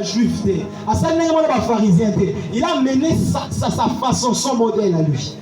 juif, il a mené sa façon, son modèle à lui.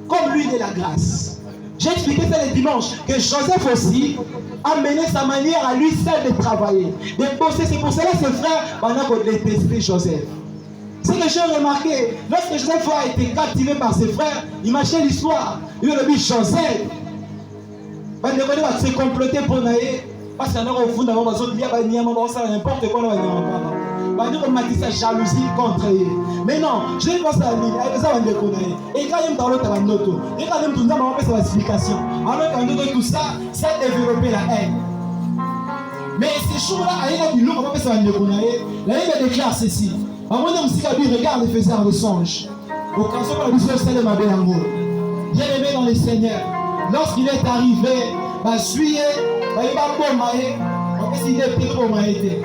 Comme lui de la grâce. J'ai expliqué ça le dimanche, que Joseph aussi a mené sa manière à lui seul de travailler, de bosser. C'est pour cela que ses frères, pendant qu'on détestait Joseph. Ce que j'ai remarqué, lorsque Joseph a été captivé par ses frères, imaginez l'histoire. Il a dit Joseph. Il va se comploter pour naïe. Parce qu'il y en a au fond d'avant, il y a n'importe quoi. Il y a sa jalousie contre eux. Mais non, je ne pense pas à lui. Et quand il y a l'autre, il y a une explication. Alors que tout ça, ça a développé la haine. Mais ces choses-là, il y a une autre personne qui la Bible déclare ceci. Regarde les faiseurs de songes. Au cas où la vision c'est de ma belle amour. Bien aimé dans le Seigneur. Lorsqu'il est arrivé, suivi, il va bomber. On peut s'y dépiler pour m'aider.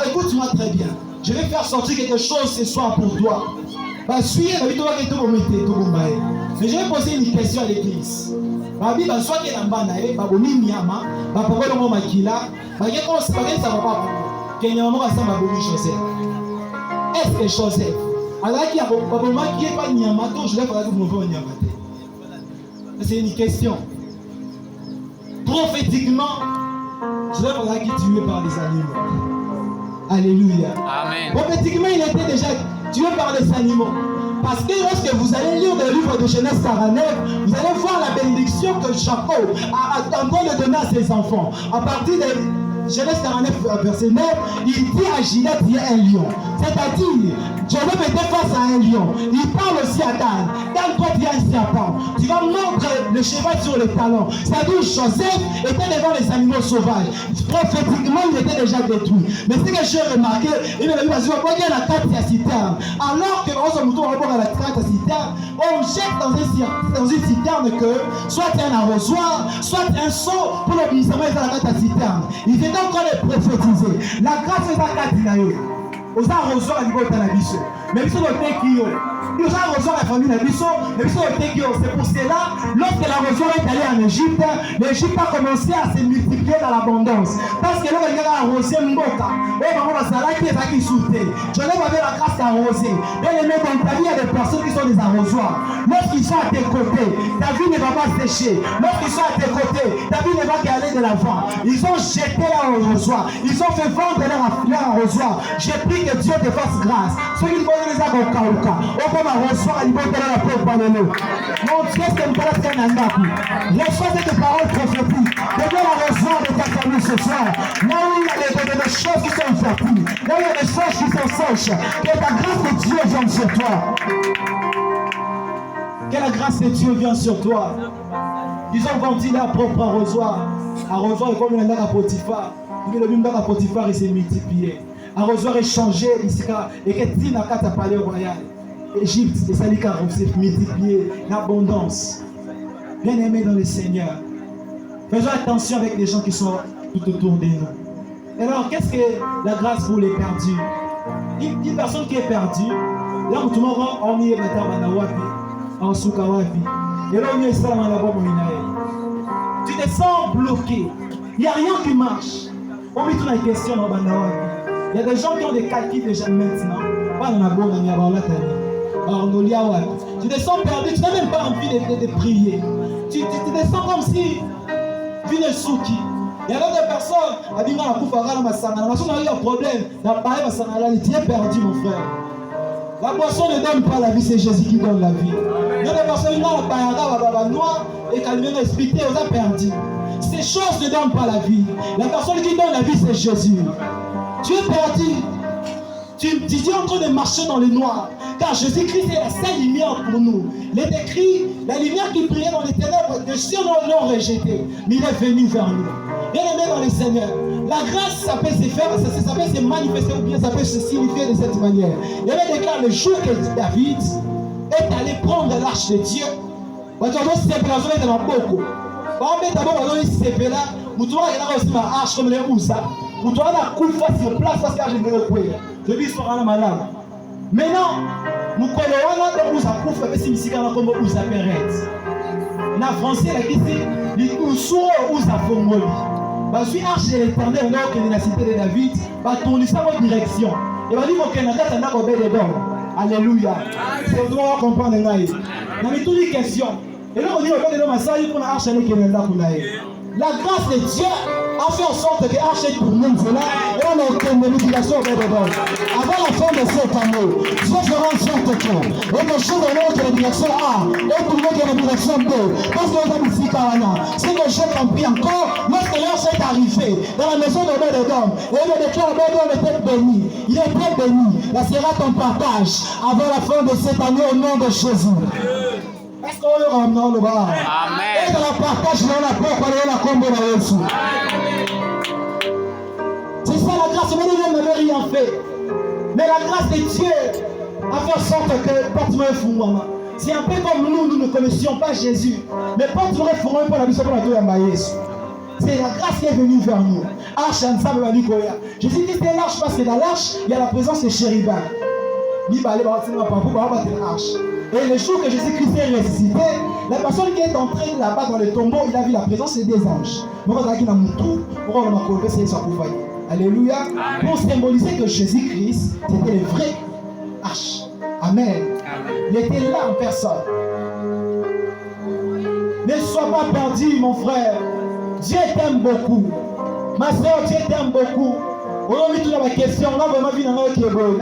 Écoute-moi très bien. Je vais faire sortir quelque chose ce soir pour toi. Mais je vais poser une question à l'église. Est-ce que Joseph, c'est une question. Prophétiquement, Joseph a été tué par les animaux. Alléluia. Amen. Prophétiquement, il était déjà tué par les animaux. Parce que lorsque vous allez lire le livre de Genèse 49, vous allez voir la bénédiction que Jacob a tenté de donner à ses enfants. À partir de Genèse 49, verset 9, il dit à Gilad, il y a un lion. C'est-à-dire, Joseph était face à un lion. Il parle aussi à Dan. Dan, toi, tu as un serpent. Tu vas montrer le cheval sur le talon. C'est-à-dire, Joseph était devant les animaux sauvages. Prophétiquement, il était déjà détruit. Mais ce que j'ai remarqué, il m'a dit, il y a la carte à citerne. Alors que, on se retrouve à la carte à citerne, on jette dans une citerne que soit un arrosoir, soit un seau pour le ministère de la carte à citerne. Il était encore les prophétiser. La grâce est à Katinayo. Aux arrosoirs à niveau de la biso. Mais biso le tekio. Aux arrosoirs à la famille de biso. Mais biso le tekio. C'est pour cela, lorsque l'arrosoir est allé en Égypte, l'Égypte a commencé à se multiplier dans l'abondance. Parce que là, il y a arrosé Mboka. Et maman, la salade qui est à qui sauter. Je n'ai pas la grâce d'arroser. Bien aimé, dans ta vie, il y a des personnes qui sont des arrosoirs. Lorsqu'ils sont à tes côtés, ta vie ne va pas sécher. Lorsqu'ils sont à tes côtés, ta vie ne va qu'aller de l'avant. Ils ont jeté leur arrosoir. Ils ont fait vendre leur arrosoir. J'ai pris que Dieu te fasse grâce. Ceux qui vont les avoir au cas. Au comme arrosoir, ils vont te la pauvre par le nom. Mon Dieu, c'est une place qu'un andaku. Reçois cette parole prophétique. Regarde l'arrosoir de ta famille ce soir. Là où il y a des choses qui sont fertiles. Là où il y a des choses qui sont sèches. Que la grâce de Dieu vienne sur toi. Que la grâce de Dieu vienne sur toi. Ils ont vendu leur propre arrosoir. Arrosoir est comme un Potiphar. Le même dans Potiphar, il s'est multiplié. Arrosoir est changé ici et que Tina Kata Palais Royal. Égypte, et Salika s'est multiplié l'abondance. Bien aimé dans le Seigneur. Faisons attention avec les gens qui sont tout autour de nous. Et alors, qu'est-ce que la grâce pour les perdus? Une personne qui est perdue, là où tout le monde on y est en Soukawapi. Et là, on y est tu te sens bloqué. Il n'y a rien qui marche. On met toute la question dans Bandawapi. Il y a des gens qui ont des calculs déjà maintenant. Pas dans la bonne année, tu te sens perdu, tu n'as même pas envie de prier. Tu te sens comme si tu n'es souki. Il y a d'autres personnes, tu as un problème. Tu es perdu, mon frère. La boisson ne donne pas la vie, c'est Jésus qui donne la vie. Il y a des personnes qui ont la noir et qui ont expliqué, on a perdu. Ces choses ne donnent pas la vie. La personne qui donne la vie, c'est Jésus. Tu es perdu. Tu es en train de marcher dans le noir. Car Jésus-Christ est la seule lumière pour nous. Il est écrit, la lumière qui brillait dans les ténèbres, que ceux l'ont rejeté. Mais il est venu vers nous. Bien aimé dans le Seigneur. La grâce, ça peut se faire, ça peut se manifester ou bien ça peut se signifier de cette manière. Il y avait déclaré le jour que David est allé prendre l'arche de Dieu. Je dis sur la malade. Maintenant, nous connaissons nous approuve que si nous sommes comme nous apparaît. Na français la question, nous sommes où ça fongoli. Je suis arche de l'éternel, on est dans la cité de David. Tourner ça en direction. Et va dire que Canada, c'est un obéi dedans. Alléluia. C'est le droit à comprendre. On a toutes les questions. Et là, on dit que dans ma salle, on a arche de l'éternel. La grâce de Dieu a fait en sorte que l'arche est tournée là et on a une manipulation au dedans. Avant la fin de cette année, Dieu fera en sorte que et que je donne que la direction A est tournée que la direction B. Parce que nous avons ici Karana. C'est que j'ai compris encore, lorsque l'arche est arrivé dans la maison de Obed-Edom, et il déclare Obed-Edom était béni. Il était béni. Là sera ton partage avant la fin de cette année au nom de Jésus. Est-ce qu'on le ramène le bas? Amen. Et dans la partage, on a peur pour aller la combo dans le sous. C'est ça la grâce. Mais nous n'avons rien fait. Mais la grâce de Dieu a fait en sorte que porte-moi un fou, maman. C'est un peu comme nous ne connaissions pas Jésus. Mais porte-moi un fou, pour la mission pour la tour de c'est la grâce qui est venue vers nous. Arche ensemble va dire quoi? Jésus Christ est l'arche parce que dans l'arche, il y a la présence de chérubins. Et le jour que Jésus-Christ est ressuscité, la personne qui est entrée là-bas dans le tombeau, il a vu la présence des anges. Alléluia. Pour symboliser que Jésus-Christ, c'était le vrai arche. Amen. Il était là en personne. Ne sois pas perdu, mon frère. Dieu t'aime beaucoup. Ma soeur, Dieu t'aime beaucoup. On a mis toute la question. On a vraiment vu dans notre école.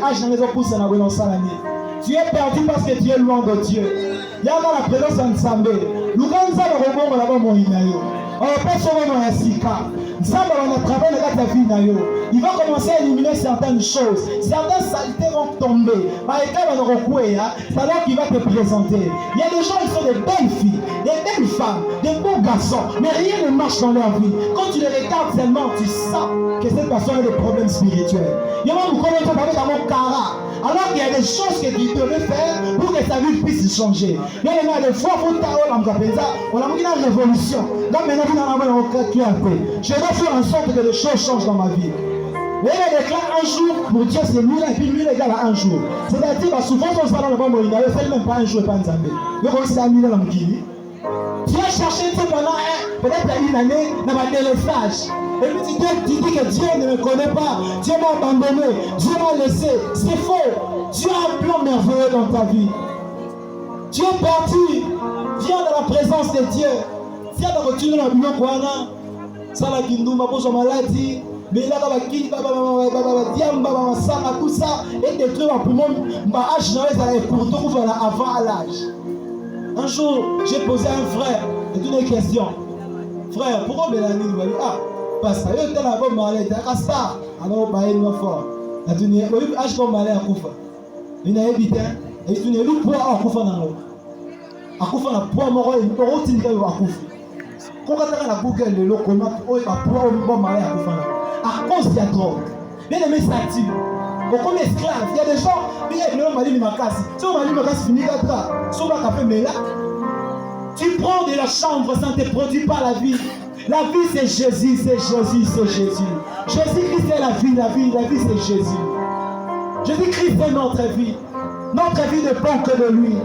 Tu es perdu parce que tu es loin de Dieu. Il y a la présence d'Ensemble. Nous allons voir là-bas mon inayo. On va pas sauver mon asika. Ensemble, on a travaillé dans ta vie nayo. Il va commencer à éliminer certaines choses. Certaines saletés vont tomber. Par exemple, c'est alors qu'il va te présenter. Il y a des gens qui sont des belles filles, des belles femmes, des beaux garçons, mais rien ne marche dans leur vie. Quand tu les regardes seulement, tu sens que cette personne a des problèmes spirituels. Il y a même parler dans mon cara. Alors qu'il y a des choses que tu devais faire pour que ta vie puisse changer. Il y a des fois où on a mis une révolution. Donc maintenant, je dois faire en sorte que les choses changent dans ma vie. Mais il déclare un jour, pour Dieu c'est 1000 et puis 1000 égale à un jour. C'est-à-dire que souvent on se parle dans le monde, il ne fait même pas un jour et pas un zambé. Donc on s'est mis dans le Mkili. Tu as cherché pendant peut-être une année dans ma délaissage. Et puis tu dis que Dieu ne me connaît pas, Dieu m'a abandonné, Dieu m'a laissé. C'est faux. Dieu a un plan merveilleux dans ta vie. Tu es parti, viens dans la présence de Dieu. Si tu as continué dans la Bible, ça la Kindouma pour son maladie. Mais là, tout ça, et détruire pour moi, ma âge pour tout avant à l'âge. Un jour, j'ai posé à un frère une question. Frère, pourquoi Mélanie m'a dit, ah, parce que tu as la bonne maladie, tu as ça. Alors, bah, il m'a fait. La tenue, âge comme malade à Koufa. Il n'a évité, et il n'a pas poids à Koufa dans l'eau. À Koufa, la poids mort, il peut retirer à Koufa. Quand on a la boucle de l'eau, comment on a poids au bon malade à Koufa. À cause de la drogue. Bien aimé statut. Comme esclave, il y a des gens, il y a des gens qui m'ont dit, si on m'a dit, je finis là, si on m'a fait, mais là, tu prends de la chambre, ça ne te produit pas la vie. La vie c'est Jésus, c'est Jésus, c'est Jésus. Jésus-Christ c'est la vie c'est Jésus. Jésus-Christ c'est notre vie. Notre vie ne dépend que de lui.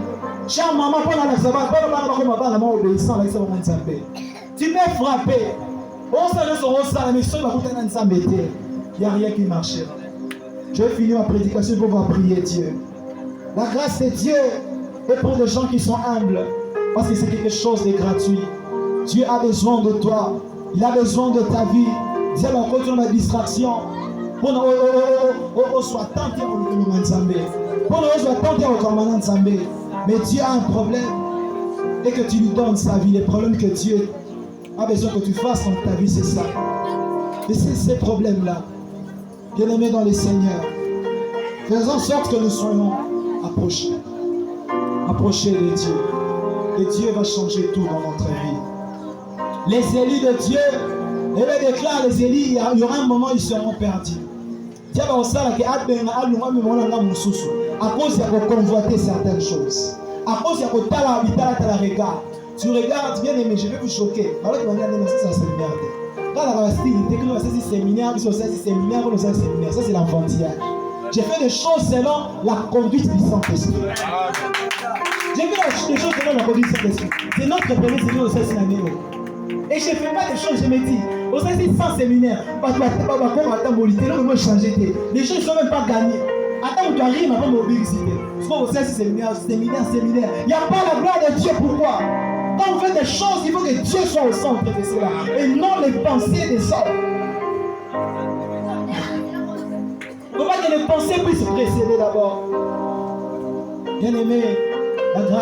Chère maman, pendant la sabbat, pendant la maman obéissant, tu m'es frappé. On s'allait sur la mission, il n'y a rien qui marchait. Je vais finir ma prédication pour pouvoir prier Dieu. La grâce de Dieu est pour des gens qui sont humbles. Parce que c'est quelque chose de gratuit. Dieu a besoin de toi. Il a besoin de ta vie. Dieu va continuer la distraction. Pour qu'on soit tenté au commandant Nzambé. Pour qu'on soit tenté au commandant Nzambé. Mais Dieu a un problème. Et que tu lui donnes sa vie. Les problèmes que Dieu a besoin que tu fasses dans ta vie, c'est ça. Et c'est ces problèmes-là. Bien-aimés dans les Seigneurs. Faisons en sorte que nous soyons approchés. Approchés de Dieu. Et Dieu va changer tout dans notre vie. Les élus de Dieu, et il déclare les élus, il y aura un moment où ils seront perdus. Dieu va aussi dire à cause de convoiter certaines choses. À cause de regard. Tu regardes, bien aimé, je vais vous choquer. Alors tu vas dire, ça c'est merde. Quand la racine, c'est séminaire, ça c'est l'enfantillage. J'ai fait des choses selon la conduite du Saint-Esprit. J'ai fait des choses selon la conduite du Saint-Esprit. C'est notre premier Seigneur au 16e année. Et je ne fais pas des choses, je me dis, au sein de 100 séminaires, les gens ne sont même pas gagnés. Attends, tu arrives avant de mobiliser. Parce qu'on sait séminaire. Il n'y a pas la gloire de Dieu. Pourquoi? Quand on fait des choses, il faut que Dieu soit au centre de cela. Et non les pensées des hommes. Il ne faut pas que les pensées puissent précéder d'abord. Bien aimé, la grâce.